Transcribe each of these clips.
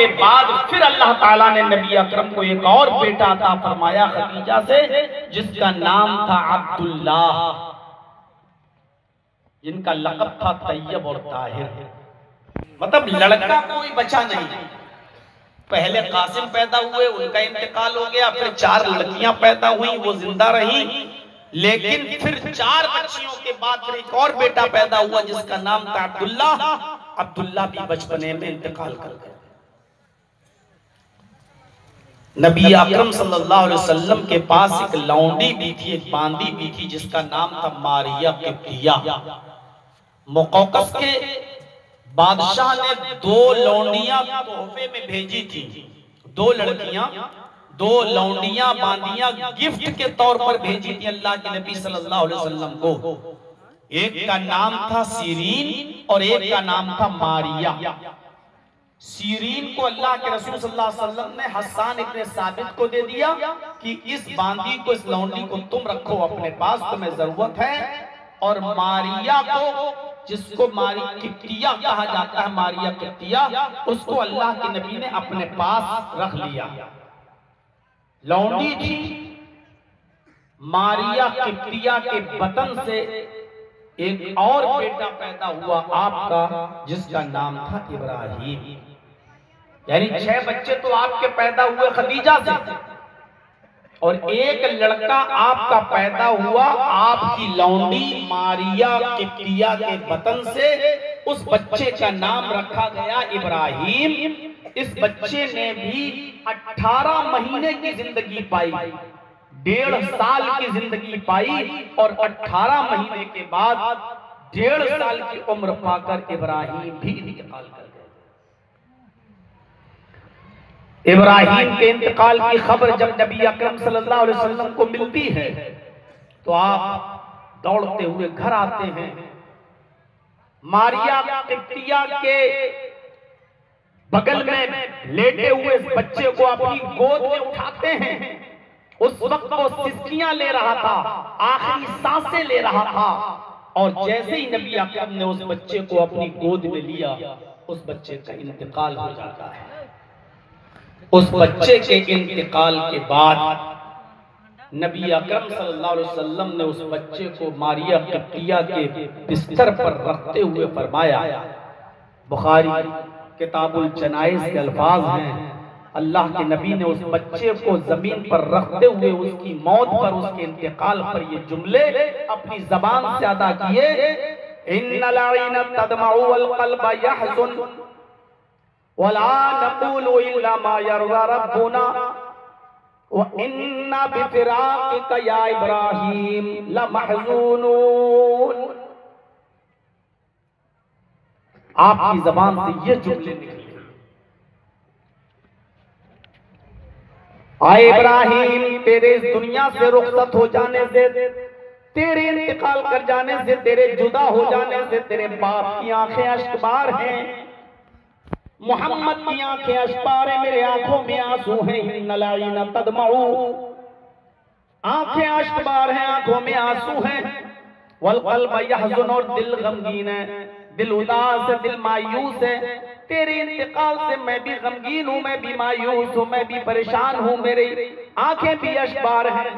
के बाद फिर अल्लाह ताला ने नबी अकरम को एक और बेटा अता फरमाया खदीजा से, जिसका नाम था अब्दुल्ला, जिनका लक़ब था तैयब और ताहिर। मतलब लड़का कोई बचा नहीं। पहले कासिम पैदा हुए, उनका इंतकाल हो गया, फिर 4 लड़कियां पैदा हुई, वो जिंदा रही, लेकिन फिर 4 बच्चियों के बाद फिर एक और बेटा पैदा हुआ जिसका नाम था अब्दुल्ला। अब्दुल्ला भी बचपने में इंतकाल कर गए। नबी अकरम सल्लल्लाहु अलैहि वसल्लम के पास एक लौंडी भी थी, एक बांदी भी थी, जिसका नाम था मारिया किप्तिया। मुक़ौक़स के बादशाह ने 2 लौंडियां तोहफे में भेजी थी, 2 लड़कियां, 2 लौंडियां बांदियां गिफ्ट के तौर पर भेजी थी अल्लाह के नबी सल्लल्लाहु अलैहि वसल्लम को। एक का नाम था सीरीन और एक का नाम था मारिया। सीरीन को अल्लाह के रसूल सल्लल्लाहु अलैहि वसल्लम ने हस्सान इब्ने साबित को दे दिया कि इस बांदी को, इस लौंडी को तुम रखो अपने पास, तुम्हें जरूरत है। और मारिया को, जिसको मारी किप्तिया कहा जाता है, मारिया किप्तिया, उसको अल्लाह के नबी ने अपने पास रख लिया। लौंडी थी मारिया किप्तिया के बतन से एक और बेटा पैदा हुआ आपका, जिसका नाम था इब्राहिम। यानी 6 बच्चे तो आपके पैदा हुए खदीजा से, और एक लड़का आपका पैदा हुआ आपकी लौंडी मारिया किप्तिया के बतन से। उस बच्चे का नाम रखा गया इब्राहिम। इस बच्चे ने भी 18 महीने की जिंदगी पाई, 1.5 साल की जिंदगी पाई, और 18 महीने के बाद 1.5 साल की उम्र पाकर इब्राहिम भी इंतकाल कर गए। इब्राहिम के इंतकाल की खबर जब नबी अकरम सल्लल्लाहु अलैहि वसल्लम को मिलती है तो आप दौड़ते हुए घर आते हैं। मारिया किप्तिया के बगल में लेटे हुए इस बच्चे को अपनी गोद में उठाते हैं। उस वक्त वो सिसकियां ले रहा था, आखिरी सांसें ले रहा था, और जैसे ही नबी अकरम ने उस बच्चे को अपनी गोद में लिया, उस बच्चे का इंतकाल हो जाता है। उस बच्चे के इंतकाल के बाद नबी अकरम सल्लल्लाहु अलैहि वसल्लम ने उस बच्चे को मारिया किप्तिया के बिस्तर पर रखते हुए फरमाया, बुखारी किताबुल जनाइज के अल्फाज हैं, अल्लाह के नबी ने उस बच्चे को जमीन पर रखते हुए उसकी मौत पर, उसके इंतकाल पर ये जुमले अपनी जबान से अदा किए, इन्नल आइना तदमउ वल क़ल्ब यहज़ुन वला नक़ूलु इल्ला मा यरज़ा रब्बुना व इन्ना बिफ़िराक़िका या इब्राहीम लमहज़ूनून। आपकी जबान से ये जुमले निकले, आए इब्राहिम, तेरे इस दुनिया से रुखसत हो जाने से, तेरे इंतकाल कर जाने से, तेरे जुदा हो जाने से तेरे बाप की आंखें अश्कबार हैं, मोहम्मद की आंखें अश्कबार हैं, मेरे आंखों में आंसू हैं। इन्नल आइना तदमउ, आंखें अश्कबार हैं, आंखों में आंसू हैं। वल क़ल्ब यहज़ुन, और दिल गमगीन है, दिल उदास है, दिल मायूस है। तेरे इंतकाल से मैं भी गमगीन हूँ, मैं भी मायूस हूँ, मैं भी परेशान हूँ, मेरी आंखें भी अश्कबार हैं।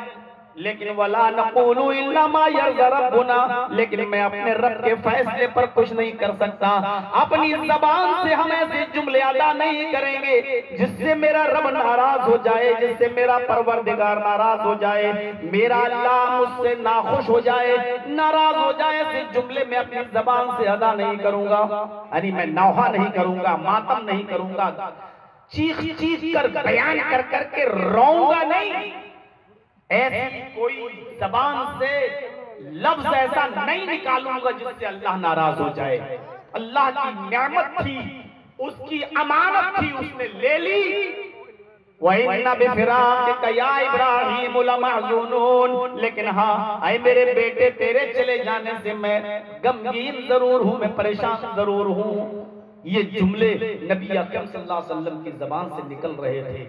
लेकिन वला नक़ूलु इल्ला मा यरज़ा रब्बुना, लेकिन मैं अपने रब के फैसले पर कुछ नहीं कर सकता। अपनी ज़बान से हम ऐसे जुमले अदा नहीं करेंगे जिससे मेरा रब नाराज हो जाए, जिससे मेरा परवरदिगार नाराज हो जाए, मेरा अल्लाह मुझसे नाखुश हो जाए, नाराज हो जाए। ऐसे जुमले मैं अपनी ज़बान से अदा नहीं करूंगा, यानी मैं नौहा नहीं करूंगा, मातम नहीं करूंगा, चीख चीख कर बयान कर करके रोऊंगा नहीं। ऐसी कोई जबान से लफ्ज ऐसा नहीं निकालूंगा जिससे अल्लाह नाराज हो जाए। अल्लाह की नेमत थी, उसकी अमानत थी, उसने ले ली। वइन्ना बिफ़िराक़िका या इब्राहीम लमहज़ूनून, लेकिन हाँ ऐ मेरे बेटे, तेरे चले जाने से मैं गमगीन जरूर हूँ, मैं परेशान जरूर हूँ। ये जुमले नबी अकरम सल्लल्लाहु अलैहि वसल्लम की जबान से निकल रहे थे।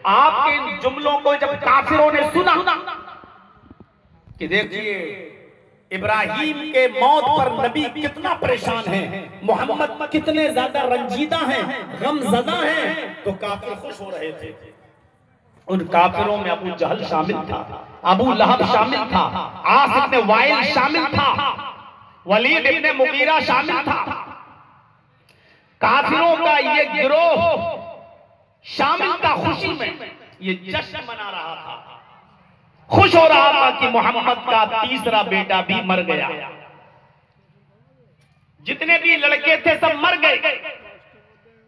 आपके इन जुमलों को जब काफिरों ने सुना कि देखिए इब्राहिम के मौत पर नबी कितना परेशान है, मोहम्मद कितने ज्यादा रंजीदा हैं, गमज़दा हैं, तो काफिर खुश हो रहे थे। उन काफिरों में अबू जहल शामिल था, अबू लहब शामिल था, आस इब्न वाइल शामिल था, वलीद इब्न मुगीरा शामिल था। काफिरों का ये गिरोह शामिल था खुशी में, ये जश्न मना रहा था, खुश हो रहा था कि मोहम्मद का तीसरा बेटा भी मर गया। जितने भी लड़के थे सब मर गए,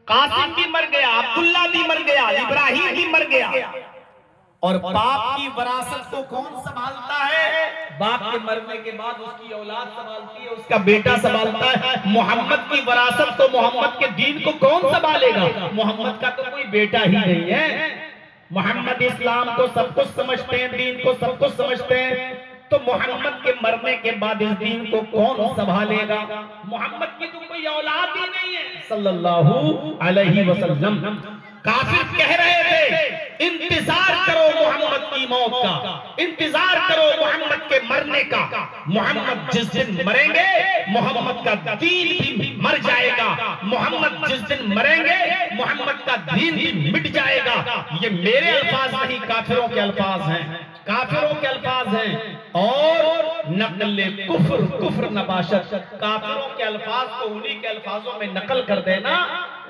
कासिम भी मर गया, अब्दुल्ला भी मर गया, इब्राहिम भी मर गया। और बाप की विरासत को कौन संभालता है? बाप के मरने के बाद उसकी औलाद संभालती है, उसका बेटा संभालता है। मोहम्मद की विरासत को, मोहम्मद के दीन को कौन संभालेगा? मोहम्मद का तो कोई बेटा ही नहीं है। मोहम्मद इस्लाम को सब कुछ समझते हैं, दीन को सब कुछ समझते हैं, तो मोहम्मद के मरने के बाद इस दीन को कौन संभालेगा? मोहम्मद की तो कोई औलाद ही नहीं है सल्लल्लाहु अलैहि वसल्लम। काफिर कह रहे थे इंतजार करो मोहम्मद की मौत का, इंतजार करो मोहम्मद के मरने का। मोहम्मद जिस दिन मरेंगे मोहम्मद का दीन भी मर जाएगा, मोहम्मद जिस दिन मरेंगे मोहम्मद का दीन भी मिट जाएगा। ये मेरे अल्फाज नहीं, काफिरों के अल्फाज हैं, काफिरों के अल्फाज हैं। और नकल कुफ्र, कुफ्र नबाशत, काफिरों के अल्फाज को उन्हीं के अल्फाजों में नकल कर देना,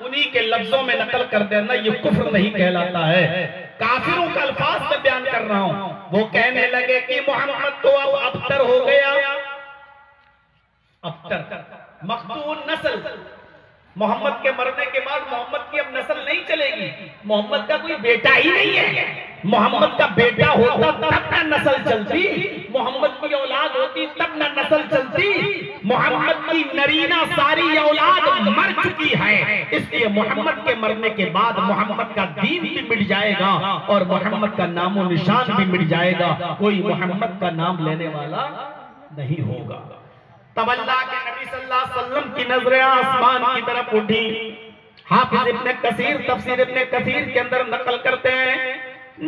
उन्हीं के लफ्जों में नकल कर देना, ये कुफ्र नहीं कहलाता है। काफिरों का अल्फाज में बयान कर रहा हूं। वो कहने लगे कि मोहम्मद तो अब अबतर हो गया, अबतर मखतून नस्ल, मोहम्मद के मरने के बाद मोहम्मद की अब नस्ल नहीं चलेगी, मोहम्मद का कोई बेटा ही नहीं है। मोहम्मद का बेटा होता तब ना नस्ल चलती, मोहम्मद की औलाद होती तब ना नस्ल चलती। मोहम्मद की नरीना सारी औलाद मर चुकी है, इसलिए मोहम्मद के मरने के बाद मोहम्मद का दीन भी मिट जाएगा और मोहम्मद का नामो निशान भी मिट जाएगा, कोई मोहम्मद का नाम लेने वाला नहीं होगा। तब अल्लाह के नबी सल्लल्लाहु अलैहि वसल्लम की नजरें आसमान की तरफ उठी। हाफिज इब्न कसीर तफसीर इब्न कसीर के अंदर नकल करते हैं,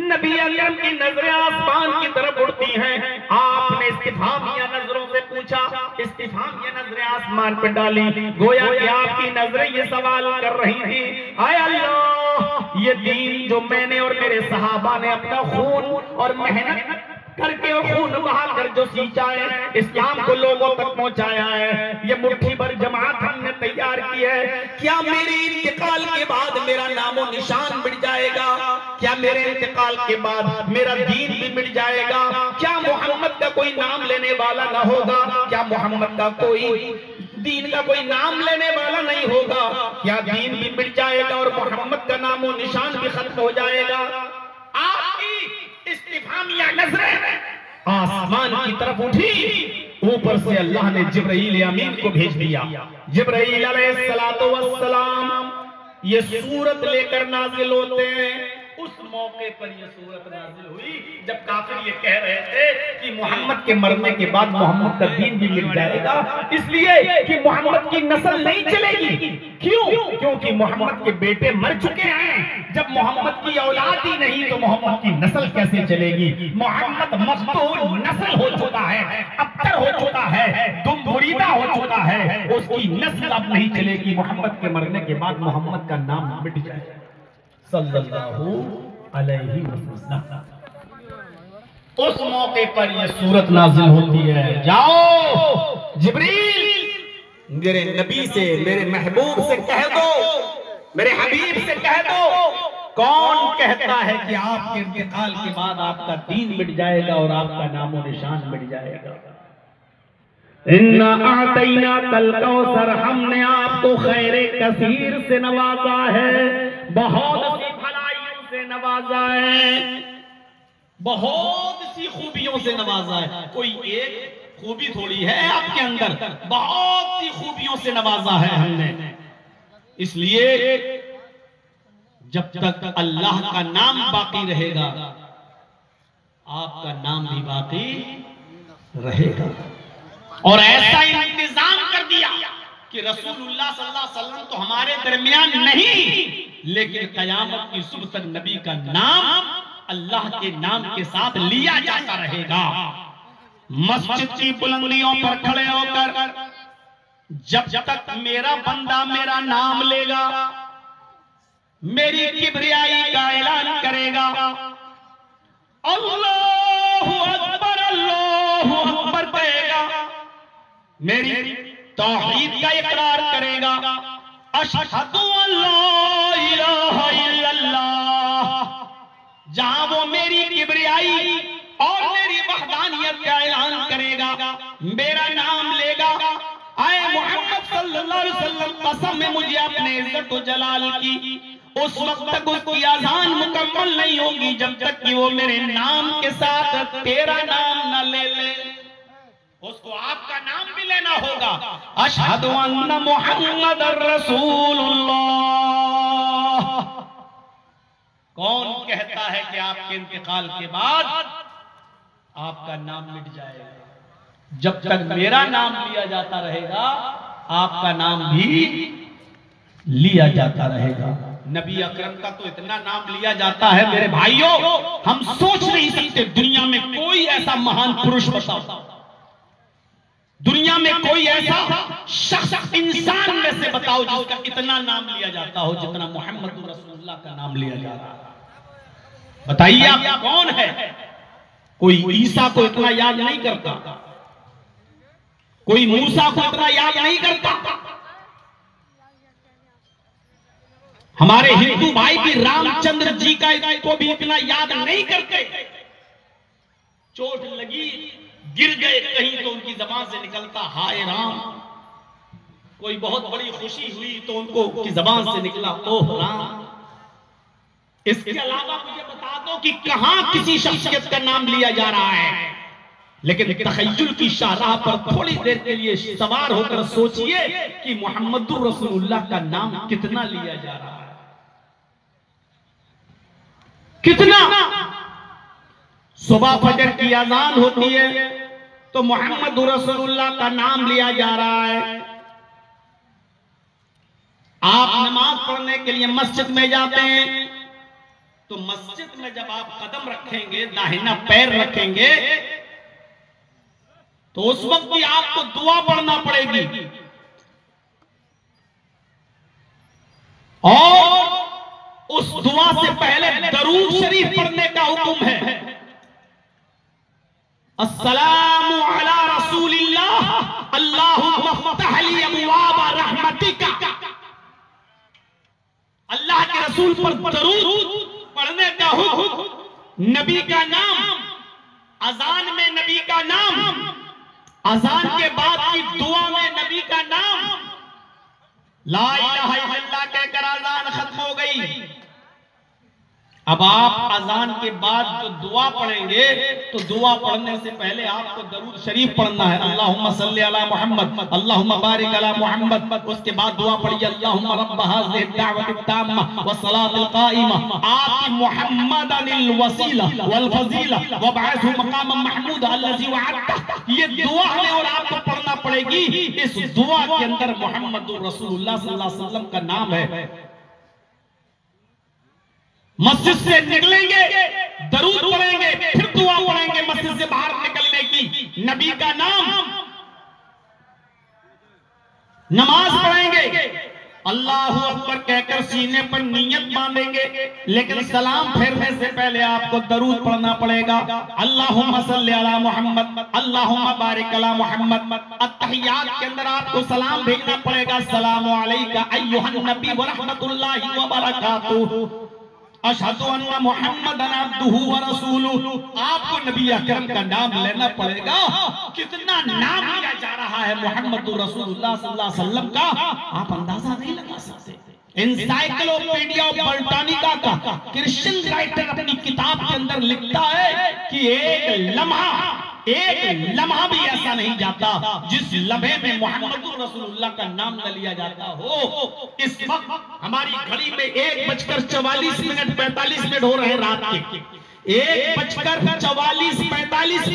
नबी अकरम की नजरें आसमान की तरफ उड़ती हैं। आपने इस्तिफहामिया नजरों से पूछा, इस्तिफहामिया नजरें आसमान पर डाली, गोया कि आपकी नजरें ये सवाल कर रही थी, आय अल्लाह ये दीन जो मैंने और मेरे सहाबा ने अपना खून और मेहनत करके और खून बहाकर जो सींचा है, इस्लाम को लोगों तक पहुंचाया है, ये मुट्ठी भर जमात हमने तैयार की है, क्या मेरे इंतकाल के बाद मेरा नामो निशान मिट जाएगा? क्या मेरे इंतकाल के बाद मेरा दीन भी मिट जाएगा? क्या मोहम्मद का कोई नाम लेने वाला ना होगा? क्या मोहम्मद का कोई दीन का कोई नाम लेने वाला नहीं होगा? क्या दीन भी मिट जाएगा और मोहम्मद का नामो निशान भी खत्म हो जाएगा? आपकी इस्तिफहामिया नजरें आसमान की तरफ उठी, ऊपर से अल्लाह ने जिब्राईल अमीन को भेज दिया। जिब्राईल अलैहिस्सलातु वस्सलाम ये सूरत लेकर नाजिल होते हैं। उस मौके पर यह सूरत नाजिल हुई जब काफिर ये कह रहे थे कि मोहम्मद के मरने के बाद मोहम्मद का दीन भी मिट जाएगा, इसलिए कि मोहम्मद की नस्ल नहीं चलेगी। क्यों? क्योंकि मोहम्मद के बेटे मर चुके हैं। जब मोहम्मद की औलाद ही नहीं तो मोहम्मद की नस्ल कैसे चलेगी? मोहम्मद मखतून नस्ल हो चुका है, अबतर हो चुका है, दुमबुरीदा हो चुका है, उसकी नस्ल अब नहीं चलेगी। मोहम्मद के मरने के बाद मोहम्मद का नाम मिट जाएगा सल्लल्लाहु अलैहि वसल्लम। उस मौके पर यह सूरत नाजिल होती है, जाओ जिब्रील मेरे नबी से, मेरे महबूब से कह दो, मेरे हबीब से कह दो, कौन कहता है कि आपके इंतकाल के बाद आपका दीन मिट जाएगा और आपका नामो निशान मिट जाएगा? इन्ना आतैना कल कौसर, हमने आपको खैरे कसीर से नवाजा है, बहुत सी भलाइयों से नवाजा है, बहुत सी खूबियों से नवाजा है। कोई एक खूबी थोड़ी है आपके अंदर, बहुत सी खूबियों से नवाजा है हमने। इसलिए जब तक अल्लाह का नाम बाकी रहेगा आपका नाम भी बाकी रहेगा। और ऐसा इंतजाम कर दिया कि रसूलुल्लाह सल्लल्लाहु अलैहि वसल्लम तो हमारे दरमियान नहीं, लेकिन कयामत की सुबह तक नबी का नाम अल्लाह के नाम के साथ लिया जाता रहेगा। मस्जिद की बुलंदियों पर खड़े होकर जब तक मेरा बंदा मेरा नाम लेगा, मेरी किबरियाई का ऐलान करेगा, अल्लाहु अकबर कहेगा, मेरी तौहीद का इकरार करेगा, अशहदु अल्ला इलाहा इल्लल्लाह, जहां वो मेरी किबरियाई और मेरी वहदानियत का ऐलान करेगा, मेरा नाम लेगा, आए मोहम्मद सल्लल्लाहु अलैहि वसल्लम कसम में मुझे अपने इज्जत व जलाल की, उस वक्त तक उसकी अज़ान मुकम्मल नहीं होगी जब तक कि वो मेरे नाम के साथ तेरा नाम न ले ले। उसको आपका नाम भी लेना होगा, अशहदु अन्ना मुहम्मदर रसूलुल्लाह। कौन कहता है कि आपके इंतकाल के बाद आपका नाम मिट जाएगा? जब तक मेरा नाम लिया जाता रहेगा, आपका नाम भी लिया जाता रहेगा। नबी अकरम का तो इतना नाम लिया जाता है मेरे भाइयों, हम सोच नहीं सकते। दुनिया में कोई ऐसा महान पुरुष बताओ, दुनिया में कोई ऐसा शख्स इंसान में से बताओ जिसका इतना नाम लिया जाता हो जितना मोहम्मद रसूलुल्लाह का नाम लिया जाता है। बताइए आप कौन है? कोई ईसा को इतना याद नहीं करता, कोई मूसा को इतना याद नहीं करता, हमारे हिंदू भाई भी रामचंद्र जी का को भी इतना याद नहीं करते। चोट लगी, गिर गए कहीं तो उनकी जबान से निकलता हाय राम, कोई बहुत बड़ी खुशी हुई तो उनको की जबान से निकला ओह राम। इसके अलावा मुझे बता दो कि कहां किसी शख्सियत का नाम लिया जा रहा है। लेकिन तखय्युल की शाहराह पर थोड़ी देर के लिए सवार होकर सोचिए कि मुहम्मदुर रसूलुल्लाह का नाम कितना लिया जा रहा है, कितना। सुबह फजर की अजान होती है तो मुहम्मदुर रसूलुल्लाह का नाम लिया जा रहा है। आप नमाज पढ़ने के लिए मस्जिद में जाते हैं तो मस्जिद में जब आप कदम रखेंगे, दाहिना पैर रखेंगे, तो उस वक्त भी आपको दुआ पढ़ना पड़ेगी और उस दुआ से पहले दरूद शरीफ पढ़ने का हुक्म है। अस्सलामु अला रसूलिल्लाह अल्लाहुम्मा फ़्तह ली अबवाब रहमतिका। अल्लाह के रसूल पर दरूद पढ़ने का हुक्म, नबी का नाम, अजान में नबी का नाम, अजान के बाद की दुआ में नबी का नाम, ला इलाहा इल्लल्लाह कहकर अजान खत्म हो गई। अब आप अजान के बाद जो दुआ पढ़ेंगे तो दुआ पढ़ने से पहले आपको दरूद शरीफ पढ़ना है, अल्लाहुम्मा सल्ली अला मुहम्मद अल्लाहुम्मा बारिक अला मुहम्मद। उसके बाद दुआ पढ़िए, अल्लाहुम्मा रब्ब हाज़िहि दावति ताम्मा व सलातिल काइमा आति मुहम्मदनिल वसीला वल फजीला व बअसहु मकामम महमूद अल्लज़ी वअदता। ये दुआ है और आपको पढ़ना पड़ेगी। इस दुआ के अंदर मुहम्मदुर रसूलुल्लाह सल्लल्लाहु अलैहि वसल्लम का नाम है। मस्जिद से निकलेंगे, दरूद पढ़ेंगे, फिर दुआ पढ़ेंगे मस्जिद से बाहर निकलने की, नबी का नाम, नमाज पढ़ेंगे, अल्लाहु अकबर कहकर सीने पर नियत बांधेंगे। लेकिन सलाम फेरने से पहले आपको दरूद पढ़ना पड़ेगा, अल्लाहुम्मा सल्ली अला मुहम्मद अल्लाहुम्मा बारिक अला मुहम्मद। अत्तहियात के अंदर आपको सलाम भेजना पड़ेगा, अस्सलामु अलैका अय्युहन नबी व रहमतुल्लाहि व बरकातुहू अशहदु अन्ना मुहम्मदन अब्दुहु व रसूलुहु। आपको नबी अकरम का नाम लेना पड़ेगा। कितना नाम लिया जा रहा है मुहम्मदुर रसूलुल्लाह सल्लल्लाहु अलैहि वसल्लम का, आप अंदाजा नहीं लगा सकते। एनसाइक्लोपीडिया ब्रिटानिका का क्रिश्चियन राइटर अपनी किताब के अंदर लिखता है कि एक लम्हा भी ऐसा नहीं जाता जिस लम्हे में मुहम्मदुर रसूलुल्लाह का नाम न लिया जाता हो। इस वक्त हमारी घड़ी में 1:44 45 हो रहे हैं रात के, 1:44 45